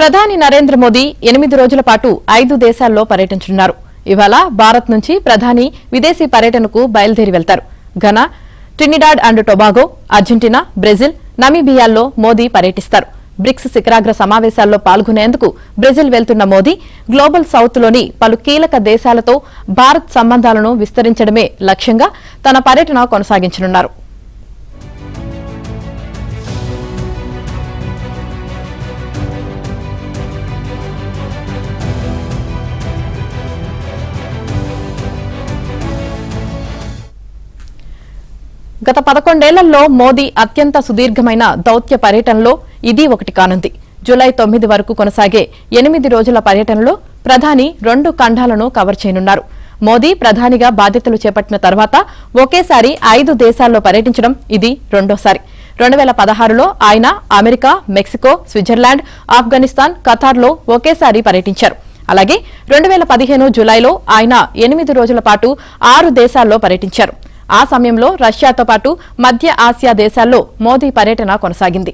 ప్రధాని నరేంద్ర మోదీ 8 రోజుల పాటు 5 దేశాల్లో పర్యటించనున్నారు. ఇవాళ భారత్ నుంచి ప్రధాని విదేశీ పర్యటనకు బయలుదేరి వెళ్తారు. Ghana, Trinidad and Tobago, Argentina, Brazil, నమీబియాల్లో మోదీ పర్యటిస్తారు. బ్రిక్స్ శిఖరాగ్ర సమావేశాల్లో పాల్గొనేందుకు బ్రెజిల్ వెళ్తున్న మోదీ గ్లోబల్ సౌత్లోని పలు కీలక దేశాలతో భారత్ సంబంధాలను విస్తరించడమే లక్ష్యంగా తన పర్యటన కొనసాగించనున్నారు. గత 11 ఏళ్లలో మోదీ అత్యంత సుదీర్ఘమైన దౌత్య పర్యటనలో ఇది ఒకటి కానుంది. జూలై 9 వరకు కొనసాగే 8 రోజుల పర్యటనలో ప్రధాని 2 ఖండాలను కవర్ చేయనున్నారు. మోదీ ప్రధానిగా బాధ్యతలు చేపట్టిన తర్వాత ఒకేసారి 5 దేశాల్లో పర్యటించడం ఇది రెండోసారి. 2016లో ఆయన అమెరికా, మెక్సికో, స్విట్జర్లాండ్, ఆఫ్ఘనిస్తాన్, ఖతార్లో ఒకేసారి పర్యటించారు. అలాగే 2015 జూలైలో ఆయన 8 రోజుల పాటు 6 దేశాల్లో పర్యటించారు. ఆ సమయంలో రష్యాతో పాటు మధ్య ఆసియా దేశాల్లో మోదీ పర్యటన కొనసాగింది.